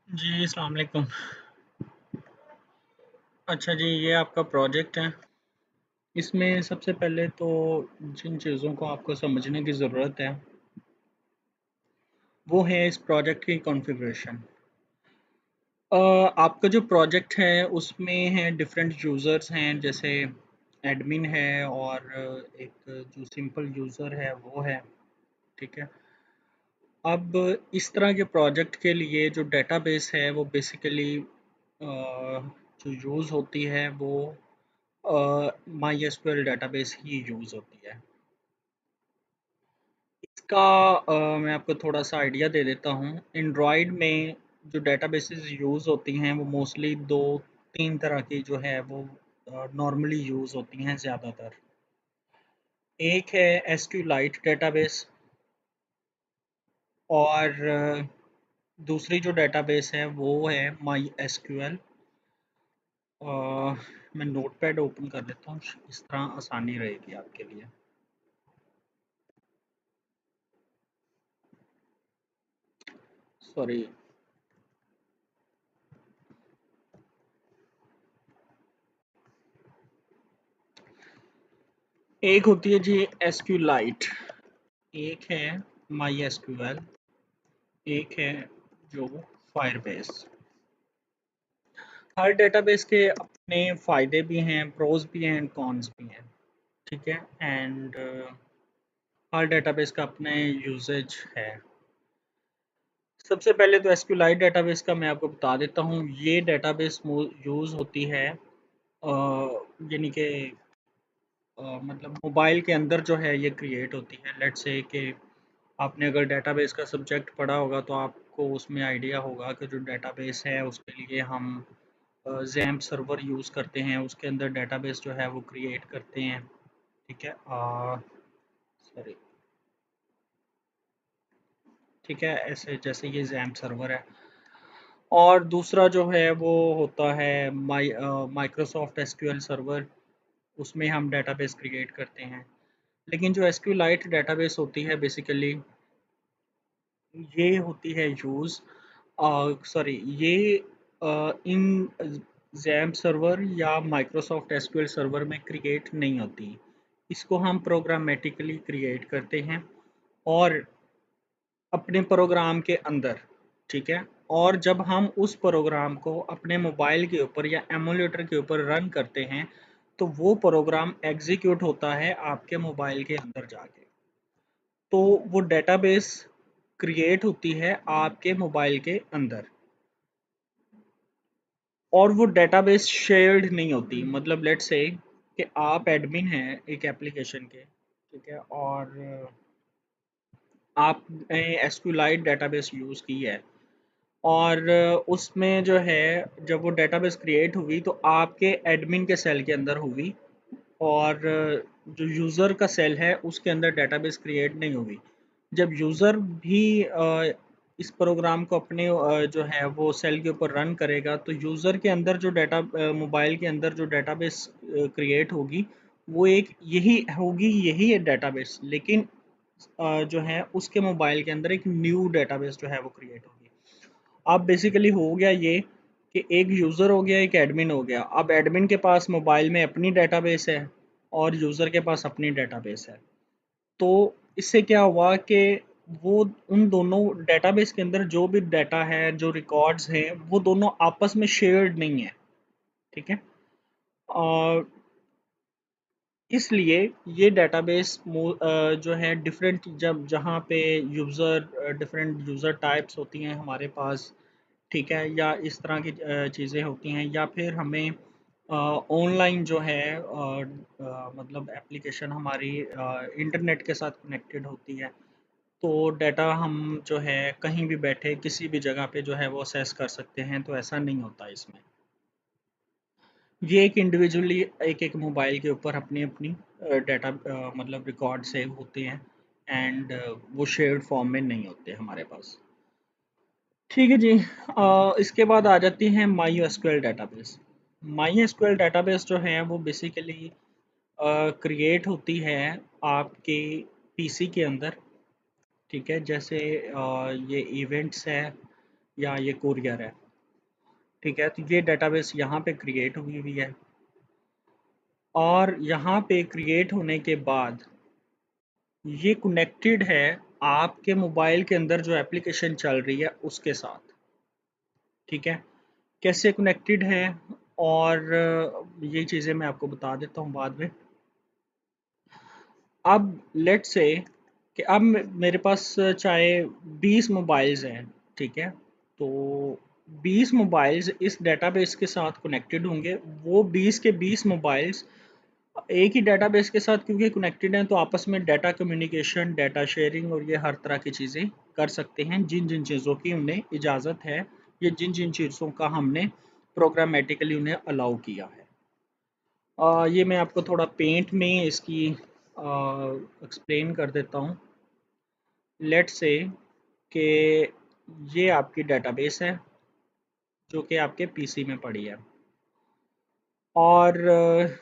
जी, अस्सलाम वालेकुम। अच्छा जी, ये आपका प्रोजेक्ट है। इसमें सबसे पहले तो जिन चीज़ों को आपको समझने की ज़रूरत है, वो है इस प्रोजेक्ट की कॉन्फ़िगरेशन। आपका जो प्रोजेक्ट है, उसमें है डिफरेंट यूज़र्स हैं, जैसे एडमिन है और एक जो सिंपल यूज़र है, वो है, ठीक है? अब इस तरह के प्रोजेक्ट के लिए जो डेटाबेस है, वो बेसिकली जो यूज़ होती है, वो MySQL डेटाबेस ही यूज़ होती है। इसका मैं आपको थोड़ा-सा आइडिया दे देता हूँ। एंड्रॉयड में जो डेटाबेसेस यूज़ होती हैं वो मोस्टली 2-3 तरह की जो है वो नॉर्मली यूज़ होती हैं ज़्यादातर। एक है एसक्यूलाइट डेटाबेस और दूसरी जो डेटाबेस है वो है MySQL। अ, मैं नोटपैड ओपन कर लेता हूँ, इस तरह आसानी रहेगी आपके लिए। सॉरी। एक होती है जी एसक्यूलाइट, एक है माई एसक्यूएल, एक है जो फायरबेस। हर डेटाबेस के अपने फ़ायदे भी हैं, प्रोज भी हैं एंड कॉन्स भी हैं, ठीक है? एंड हर डेटाबेस का अपना यूसेज है। सबसे पहले तो एसक्यूलाइट डेटाबेस का मैं आपको बता देता हूँ। ये डेटाबेस यूज़ होती है यानी कि मतलब मोबाइल के अंदर जो है ये क्रिएट होती है। लेट्स से कि आपने अगर डेटाबेस का सब्जेक्ट पढ़ा होगा तो आपको उसमें आइडिया होगा कि जो डेटाबेस है उसके लिए हम ज़ैम्प सर्वर यूज़ करते हैं, उसके अंदर डेटाबेस जो है वो क्रिएट करते हैं, ठीक है? सॉरी, ठीक है, ऐसे जैसे ये ज़ैम्प सर्वर है। और दूसरा जो है वो होता है माइक्रोसॉफ्ट एसक्यूएल सर्वर, उसमें हम डेटाबेस क्रिएट करते हैं। लेकिन जो एसक्यूलाइट डेटाबेस होती है बेसिकली ये होती है यूज़ सॉरी ये इन ज़ैम्प सर्वर या माइक्रोसॉफ्ट एसक्यूएल सर्वर में क्रिएट नहीं होती। इसको हम प्रोग्रामेटिकली क्रिएट करते हैं और अपने प्रोग्राम के अंदर, ठीक है? और जब हम उस प्रोग्राम को अपने मोबाइल के ऊपर या एमुलेटर के ऊपर रन करते हैं, तो वो प्रोग्राम एग्ज़ीक्यूट होता है आपके मोबाइल के अंदर जाके। तो वो डेटाबेस क्रिएट होती है आपके मोबाइल के अंदर और वो डेटाबेस शेयर्ड नहीं होती। मतलब लेट्स से कि आप एडमिन हैं एक एप्लीकेशन के, ठीक है? और आपने एसक्यूलाइट डेटाबेस यूज़ की है और उसमें जो है जब वो डेटाबेस क्रिएट हुई तो आपके एडमिन के सेल के अंदर हुई और जो यूज़र का सेल है उसके अंदर डेटाबेस क्रिएट नहीं हुई। जब यूज़र भी इस प्रोग्राम को अपने जो है वो सेल के ऊपर रन करेगा तो यूज़र के अंदर जो मोबाइल के अंदर जो डेटाबेस क्रिएट होगी वो एक यही है डेटाबेस, लेकिन जो है उसके मोबाइल के अंदर एक न्यू डेटाबेस जो है वो क्रिएट होगी। अब बेसिकली हो गया ये कि एक यूज़र हो गया, एक एडमिन हो गया। अब एडमिन के पास मोबाइल में अपनी डेटाबेस है और यूज़र के पास अपनी डेटाबेस है। तो इससे क्या हुआ कि वो उन दोनों डेटाबेस के अंदर जो भी डाटा है, जो रिकॉर्ड्स हैं, वो दोनों आपस में शेयर्ड नहीं है, ठीक है? और इसलिए ये डेटाबेस जो है डिफरेंट जब जहाँ पे डिफरेंट यूज़र टाइप्स होती हैं हमारे पास, ठीक है? या इस तरह की चीज़ें होती हैं या फिर हमें ऑनलाइन जो है मतलब एप्लीकेशन हमारी इंटरनेट के साथ कनेक्टेड होती है, तो डाटा हम जो है कहीं भी बैठे किसी भी जगह पे जो है वो एक्सेस कर सकते हैं, तो ऐसा नहीं होता इसमें। ये एक इंडिविजुअली एक-एक मोबाइल के ऊपर अपनी-अपनी डाटा मतलब रिकॉर्ड सेव होते हैं एंड वो शेयर्ड फॉर्म में नहीं होते हमारे पास। ठीक है जी। इसके बाद आ जाती है माई डेटाबेस। माई डेटाबेस जो है वो बेसिकली क्रिएट होती है आपके पीसी के अंदर, ठीक है? जैसे ये इवेंट्स है या ये कुरियर है। ठीक है, तो ये डेटाबेस यहाँ पे क्रिएट हुई हुई है, और यहाँ पे क्रिएट होने के बाद ये कनेक्टेड है आपके मोबाइल के अंदर जो एप्लीकेशन चल रही है उसके साथ। ठीक है, कैसे कनेक्टेड है, और ये चीज़ें मैं आपको बता देता हूँ बाद में। अब लेट से कि अब मेरे पास चाहे 20 मोबाइल्स हैं। ठीक है, तो 20 मोबाइल्स इस डेटाबेस के साथ कनेक्टेड होंगे। वो 20 के 20 मोबाइल्स एक ही डेटाबेस के साथ क्योंकि कनेक्टेड हैं, तो आपस में डाटा कम्युनिकेशन, डाटा शेयरिंग और ये हर तरह की चीज़ें कर सकते हैं, जिन जिन चीज़ों की उन्हें इजाज़त है, या जिन जिन चीज़ों का हमने प्रोग्रामेटिकली उन्हें अलाउ किया है। ये मैं आपको थोड़ा पेंट में इसकी एक्सप्लेन कर देता हूँ। लेट्स से कि ये आपकी डेटाबेस है जो कि आपके पीसी में पड़ी है, और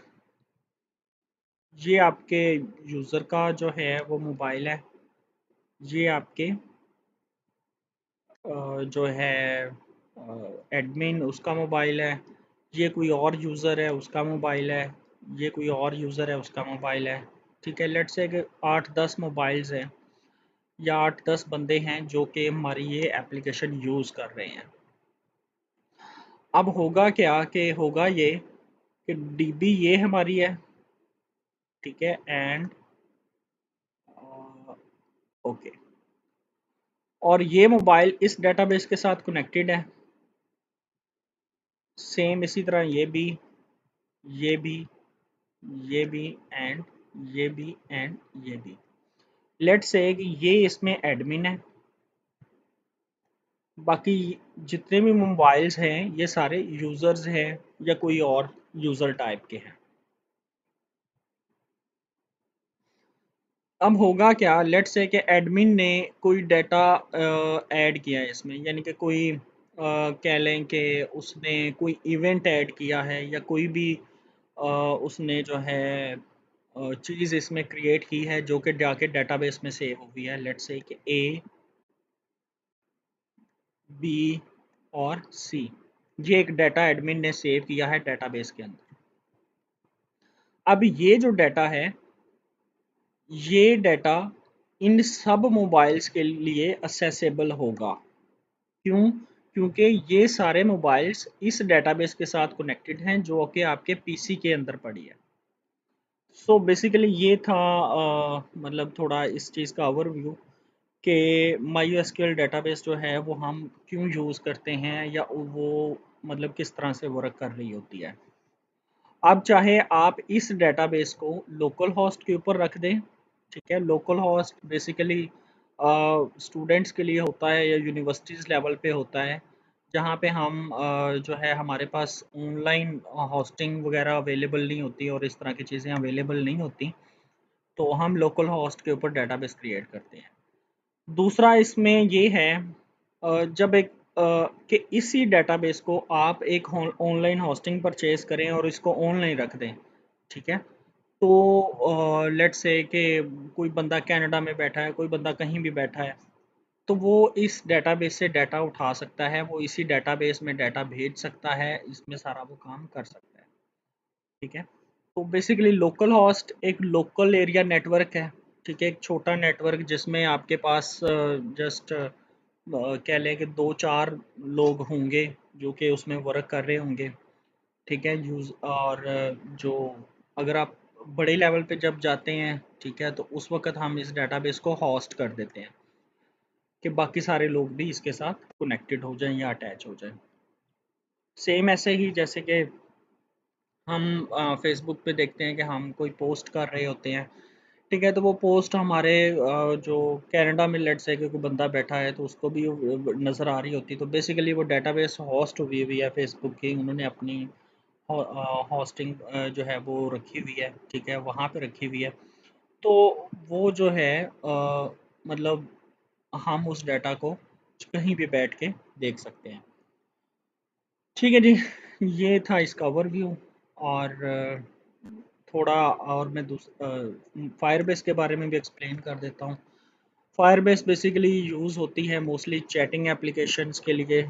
ये आपके यूज़र का जो है वो मोबाइल है। ये आपके जो है एडमिन उसका मोबाइल है। ये कोई और यूज़र है उसका मोबाइल है। ये कोई और यूज़र है उसका मोबाइल है। ठीक है, लेट्स से कि 8-10 मोबाइल्स हैं, या 8-10 बंदे हैं जो कि हमारी ये एप्लीकेशन यूज़ कर रहे हैं। अब होगा क्या कि होगा ये कि डीबी ये हमारी है। ठीक है, एंड ओके, और ये मोबाइल इस डेटाबेस के साथ कनेक्टेड है। सेम इसी तरह ये भी, ये भी, एंड ये भी, एंड ये भी। लेट्स से कि ये इसमें एडमिन है। बाकी जितने भी मोबाइल्स हैं ये सारे यूज़र्स हैं, या कोई और यूज़र टाइप के हैं। अब होगा क्या, लेट्स से कि एडमिन ने कोई डाटा ऐड किया है इसमें, यानी कि कोई कह लें कि उसने कोई इवेंट ऐड किया है, या कोई भी उसने जो है चीज़ इसमें क्रिएट की है जो कि जाके डेटाबेस में सेव हुई है। लेट्स से कि ए, बी और सी, ये एक डाटा एडमिन ने सेव किया है डेटाबेस के अंदर। अब ये जो डाटा है, ये डाटा इन सब मोबाइल्स के लिए असेसेबल होगा। क्यों? क्योंकि ये सारे मोबाइल्स इस डेटाबेस के साथ कनेक्टेड हैं जो कि आपके पीसी के अंदर पड़ी है। सो बेसिकली ये था मतलब थोड़ा इस चीज़ का ओवरव्यू कि MySQL डेटाबेस जो है वो हम क्यों यूज़ करते हैं, या वो मतलब किस तरह से वर्क कर रही होती है। अब चाहे आप इस डेटाबेस को लोकल होस्ट के ऊपर रख दें। ठीक है, लोकल होस्ट बेसिकली स्टूडेंट्स के लिए होता है, या यूनिवर्सिटीज़ लेवल पे होता है, जहाँ पे हम जो है हमारे पास ऑनलाइन होस्टिंग वगैरह अवेलेबल नहीं होती और इस तरह की चीज़ें अवेलेबल नहीं होती, तो हम लोकल होस्ट के ऊपर डेटाबेस क्रिएट करते हैं। दूसरा इसमें ये है जब एक कि इसी डेटाबेस को आप एक ऑनलाइन होस्टिंग परचेज करें और इसको ऑनलाइन रख दें। ठीक है, तो लेट्स से कि कोई बंदा कनाडा में बैठा है, कोई बंदा कहीं भी बैठा है, तो वो इस डेटाबेस से डाटा उठा सकता है, वो इसी डेटाबेस में डाटा भेज सकता है, इसमें सारा वो काम कर सकता है। ठीक है, तो बेसिकली लोकल होस्ट एक लोकल एरिया नेटवर्क है। ठीक है, एक छोटा नेटवर्क जिसमें आपके पास जस्ट कह लें कि 2-4 लोग होंगे जो कि उसमें वर्क कर रहे होंगे। ठीक है, यूज़ और जो अगर आप बड़े लेवल पे जब जाते हैं, ठीक है, तो उस वक़्त हम इस डेटाबेस को होस्ट कर देते हैं कि बाकी सारे लोग भी इसके साथ कनेक्टेड हो जाएँ या अटैच हो जाएँ। सेम ऐसे ही जैसे कि हम फेसबुक पे देखते हैं कि हम कोई पोस्ट कर रहे होते हैं। ठीक है, तो वो पोस्ट हमारे जो कनाडा में लेट्स से कि कोई बंदा बैठा है तो उसको भी नज़र आ रही होती है। तो बेसिकली वो डेटाबेस होस्ट हुई हुई है फेसबुक की, उन्होंने अपनी होस्टिंग जो है वो रखी हुई है। ठीक है, वहाँ पे रखी हुई है। तो वो जो है मतलब हम उस डाटा को कहीं भी बैठ के देख सकते हैं। ठीक है जी, ये था इसका ओवरव्यू। और थोड़ा और मैं फायरबेस के बारे में भी एक्सप्लेन कर देता हूँ। फायरबेस बेसिकली यूज़ होती है मोस्टली चैटिंग एप्लीकेशंस के लिए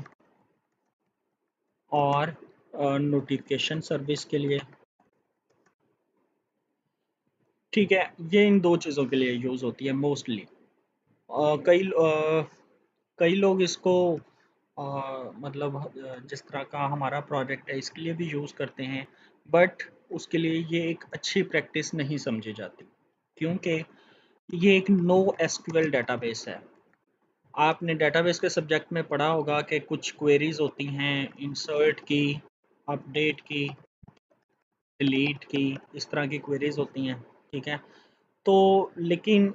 और नोटिफिकेशन सर्विस के लिए। ठीक है, ये इन दो चीज़ों के लिए यूज़ होती है मोस्टली। कई लोग इसको मतलब जिस तरह का हमारा प्रोजेक्ट है इसके लिए भी यूज़ करते हैं, बट उसके लिए ये एक अच्छी प्रैक्टिस नहीं समझी जाती, क्योंकि ये एक नो एसक्यूएल डेटाबेस है। आपने डेटाबेस के सब्जेक्ट में पढ़ा होगा कि कुछ क्वेरीज होती हैं, इंसर्ट की, अपडेट की, डिलीट की, इस तरह की क्वेरीज होती हैं। ठीक है, तो लेकिन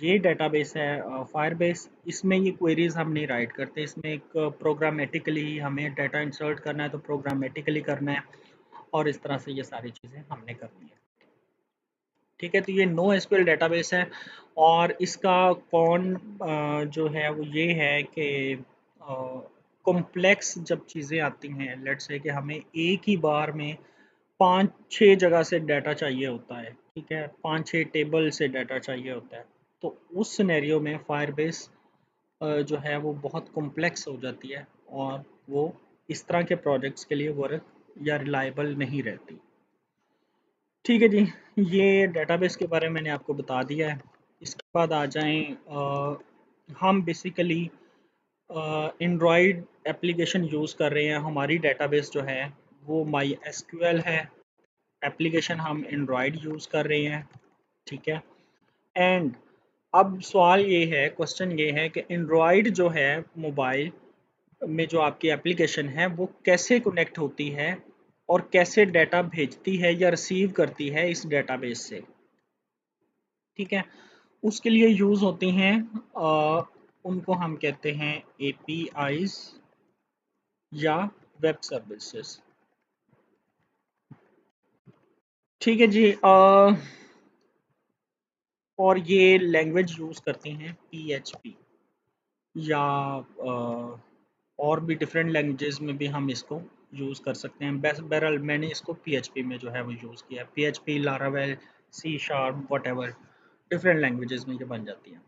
ये डेटाबेस है फायरबेस, इसमें ये क्वेरीज हम नहीं राइट करते। इसमें एक प्रोग्रामेटिकली ही हमें डाटा इंसर्ट करना है तो प्रोग्रामेटिकली करना है, और इस तरह से ये सारी चीज़ें हमने करनी है। ठीक है, तो ये नो एसक्यूएल डेटाबेस है। और इसका कौन जो है वो ये है कि कॉम्प्लेक्स जब चीज़ें आती हैं, लेट्स से कि हमें एक ही बार में 5-6 जगह से डाटा चाहिए होता है, ठीक है, 5-6 टेबल से डाटा चाहिए होता है, तो उस सिनेरियो में फायरबेस जो है वो बहुत कॉम्प्लेक्स हो जाती है, और वो इस तरह के प्रोजेक्ट्स के लिए वर्क या रिलायबल नहीं रहती। ठीक है जी, ये डेटाबेस के बारे में मैंने आपको बता दिया है। इसके बाद आ जाएं, हम बेसिकली एंड्रॉयड एप्लीकेशन यूज़ कर रहे हैं। हमारी डेटाबेस जो है वो माई एसक्यूएल है, एप्लीकेशन हम एंड्रॉयड यूज़ कर रहे हैं। ठीक है, एंड अब सवाल ये है, क्वेश्चन ये है कि एंड्रॉयड जो है मोबाइल में जो आपकी एप्लीकेशन है वो कैसे कनेक्ट होती है और कैसे डाटा भेजती है या रिसीव करती है इस डेटाबेस से। ठीक है, उसके लिए यूज़ होती हैं उनको हम कहते हैं एपीआईज या वेब सर्विसेज। ठीक है जी, और ये लैंग्वेज यूज़ करती हैं पीएचपी या और भी डिफरेंट लैंग्वेजेस में भी हम इसको यूज़ कर सकते हैं। बेस्ट बहरहाल मैंने इसको पीएचपी में जो है वो यूज़ किया है। PHP, Laravel, C sharp, what different languages में ये बन जाती हैं।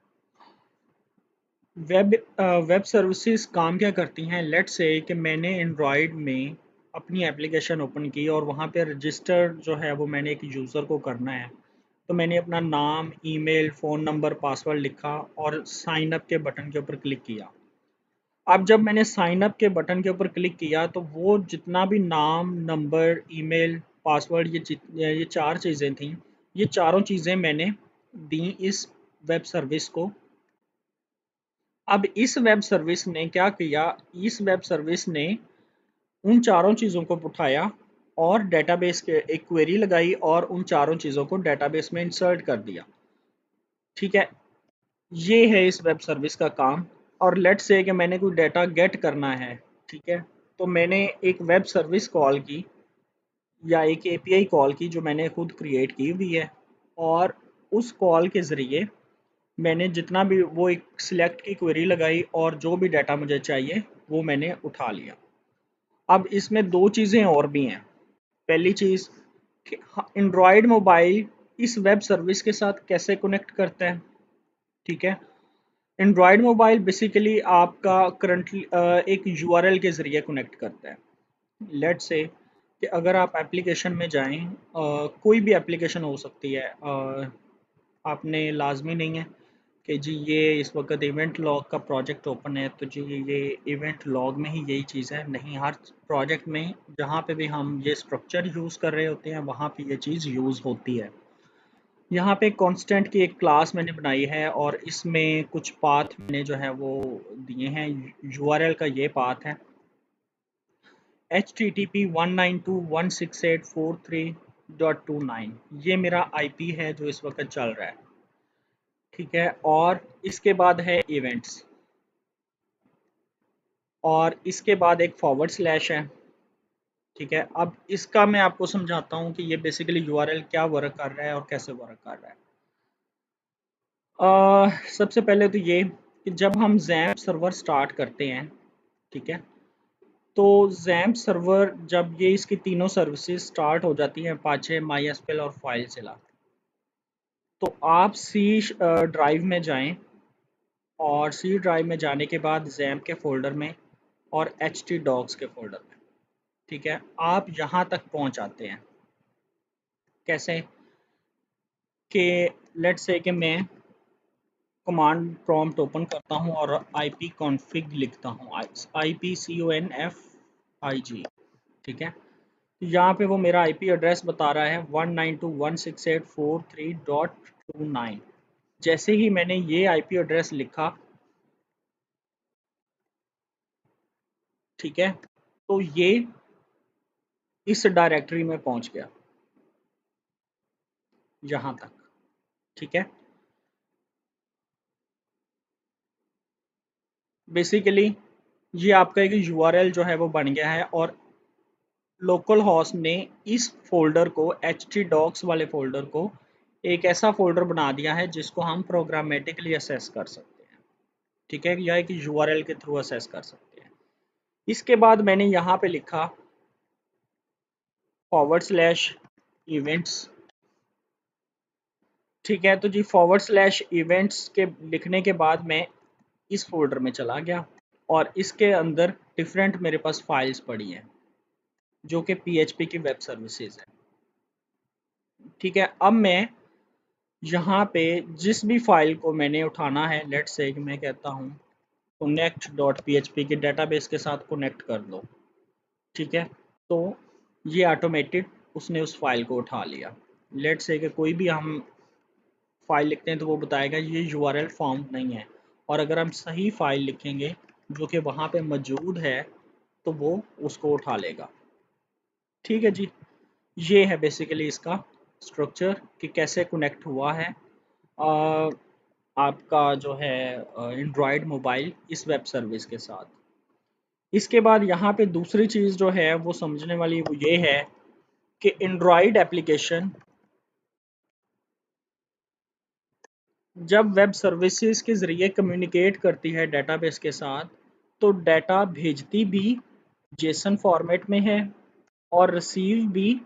वेब सर्विसेज काम क्या करती हैं? लेट्स से कि मैंने एंड्रॉयड में अपनी एप्लीकेशन ओपन की और वहाँ पे रजिस्टर जो है वो मैंने एक यूज़र को करना है, तो मैंने अपना नाम, ईमेल, फ़ोन नंबर, पासवर्ड लिखा और साइन अप के बटन के ऊपर क्लिक किया। अब जब मैंने साइन अप के बटन के ऊपर क्लिक किया तो वो जितना भी नाम, नंबर, ईमेल, पासवर्ड, ये चार चीज़ें थीं, ये चारों चीज़ें मैंने दी इस वेब सर्विस को। अब इस वेब सर्विस ने क्या किया, इस वेब सर्विस ने उन चारों चीज़ों को उठाया और डेटाबेस के एक क्वेरी लगाई और उन चारों चीज़ों को डेटाबेस में इंसर्ट कर दिया। ठीक है, ये है इस वेब सर्विस का काम। और लेट्स से कि मैंने कोई डाटा गेट करना है, ठीक है, तो मैंने एक वेब सर्विस कॉल की या एक एपीआई कॉल की जो मैंने खुद क्रिएट की हुई है, और उस कॉल के ज़रिए मैंने जितना भी वो एक सिलेक्ट की क्वेरी लगाई और जो भी डाटा मुझे चाहिए वो मैंने उठा लिया। अब इसमें दो चीज़ें और भी हैं। पहली चीज़ कि एंड्रॉयड मोबाइल इस वेब सर्विस के साथ कैसे कनेक्ट करता है। ठीक है, एंड्रॉयड मोबाइल बेसिकली आपका करंटली एक यूआरएल के ज़रिए कनेक्ट करता है। लेट्स से कि अगर आप एप्लीकेशन में जाएं, कोई भी एप्लीकेशन हो सकती है, आपने लाजमी नहीं है कि जी ये इस वक्त इवेंट लॉग का प्रोजेक्ट ओपन है तो जी ये इवेंट लॉग में ही यही चीज़ है, नहीं, हर प्रोजेक्ट में जहाँ पे भी हम ये स्ट्रक्चर यूज़ कर रहे होते हैं वहाँ पे ये चीज़ यूज़ होती है। यहाँ पे कांस्टेंट की एक क्लास मैंने बनाई है और इसमें कुछ पाथ मैंने जो है वो दिए हैं। यूआरएल का ये पाथ है http://192.168.43.29, ये मेरा आईपी है जो इस वक्त चल रहा है। ठीक है, और इसके बाद है इवेंट्स, और इसके बाद एक फॉरवर्ड स्लैश है। ठीक है, अब इसका मैं आपको समझाता हूँ कि ये बेसिकली यूआरएल क्या वर्क कर रहा है और कैसे वर्क कर रहा है। सबसे पहले तो ये कि जब हम जैम्प सर्वर स्टार्ट करते हैं, ठीक है, तो जैम्प सर्वर जब ये इसकी तीनों सर्विसेज स्टार्ट हो जाती हैं, अपाचे, माई एसक्यूएल और फाइल सेला, तो आप सी ड्राइव में जाएं और सी ड्राइव में जाने के बाद जैम्प के फोल्डर में और एच टी डॉक्स के फोल्डर में, ठीक है, आप यहाँ तक पहुँच आते हैं। कैसे कि लेट्स से कि मैं कमांड प्रॉम्प्ट ओपन करता हूँ और IP कॉन्फ़िग लिखता हूँ, IPCONFIG, ठीक है। तो यहाँ पे वो मेरा IP एड्रेस बता रहा है 192.168.43.29। जैसे ही मैंने ये IP एड्रेस लिखा, ठीक है, तो ये इस डायरेक्टरी में पहुंच गया यहाँ तक, ठीक है। बेसिकली ये आपका एक URL जो है वो बन गया है और लोकल होस्ट ने इस फोल्डर को htdocs वाले फोल्डर को एक ऐसा फोल्डर बना दिया है जिसको हम प्रोग्रामेटिकली असेस कर सकते हैं, ठीक है, या एक URL के थ्रू असेस कर सकते हैं। इसके बाद मैंने यहाँ पे लिखा /events, ठीक है। तो जी /events के लिखने के बाद मैं इस फोल्डर में चला गया और इसके अंदर डिफरेंट मेरे पास फाइल्स पड़ी हैं जो कि PHP की वेब सर्विसेज है, ठीक है। अब मैं यहाँ पे जिस भी फाइल को मैंने उठाना है, लेट्स से कि मैं कहता हूँ connect.php के डेटाबेस के साथ कनेक्ट कर दो, ठीक है, तो ये ऑटोमेटेड उसने उस फाइल को उठा लिया। लेट्स से कि कोई भी हम फाइल लिखते हैं तो वो बताएगा ये URL फाउंड नहीं है, और अगर हम सही फाइल लिखेंगे जो कि वहाँ पे मौजूद है तो वो उसको उठा लेगा, ठीक है जी। ये है बेसिकली इसका स्ट्रक्चर कि कैसे कनेक्ट हुआ है आपका जो है एंड्रॉयड मोबाइल इस वेब सर्विस के साथ। इसके बाद यहाँ पे दूसरी चीज़ जो है वो समझने वाली वो ये है कि एंड्रॉयड एप्लीकेशन जब वेब सर्विसेज के ज़रिए कम्युनिकेट करती है डेटाबेस के साथ, तो डाटा भेजती भी जेसन फॉर्मेट में है और रिसीव भी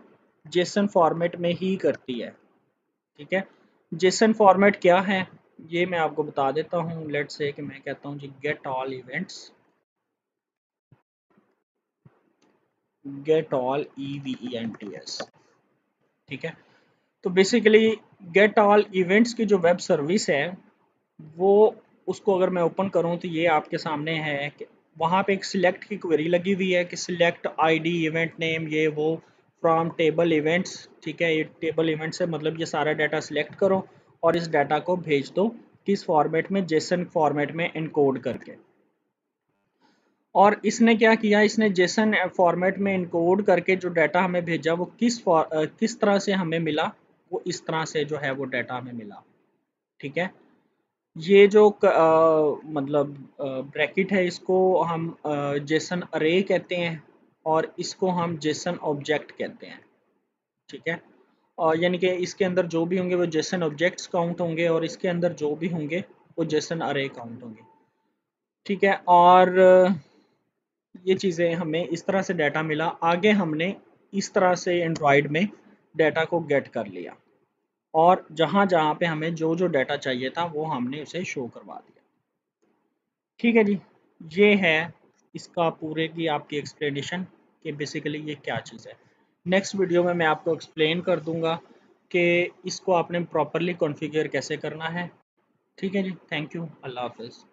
जेसन फॉर्मेट में ही करती है, ठीक है। जेसन फॉर्मेट क्या है ये मैं आपको बता देता हूँ। लेट्स से कि मैं कहता हूँ जी गेट ऑल EVENTS, ठीक है। तो बेसिकली गेट ऑल इवेंट्स की जो वेब सर्विस है वो, उसको अगर मैं ओपन करूं तो ये आपके सामने है कि वहाँ पे एक सिलेक्ट की क्वेरी लगी हुई है कि सिलेक्ट ID इवेंट नेम ये वो फ्रॉम टेबल इवेंट्स, ठीक है। ये टेबल इवेंट्स है मतलब ये सारा डाटा सिलेक्ट करो और इस डाटा को भेज दो किस फॉर्मेट में, जेसन फॉर्मेट में इनकोड करके। और इसने क्या किया, इसने जेसन फॉर्मेट में इनकोड करके जो डाटा हमें भेजा वो किस तरह से हमें मिला, वो इस तरह से जो है वो डाटा हमें मिला, ठीक है। ये जो मतलब ब्रैकेट है इसको हम जेसन अरे कहते हैं और इसको हम जेसन ऑब्जेक्ट कहते हैं, ठीक है। और यानी कि इसके अंदर जो भी होंगे वो जेसन ऑब्जेक्ट्स काउंट होंगे और इसके अंदर जो भी होंगे वो जेसन अरे काउंट होंगे, ठीक है। और ये चीज़ें हमें इस तरह से डाटा मिला। आगे हमने इस तरह से एंड्रॉयड में डाटा को गेट कर लिया और जहाँ जहाँ पे हमें जो जो डाटा चाहिए था वो हमने उसे शो करवा दिया, ठीक है जी। ये है इसका पूरे की आपकी एक्सप्लेनेशन कि बेसिकली ये क्या चीज़ है। नेक्स्ट वीडियो में मैं आपको एक्सप्लेन कर दूंगा कि इसको आपने प्रॉपरली कॉन्फ़िगर कैसे करना है, ठीक है जी। थैंक यू, अल्लाह हाफिज़।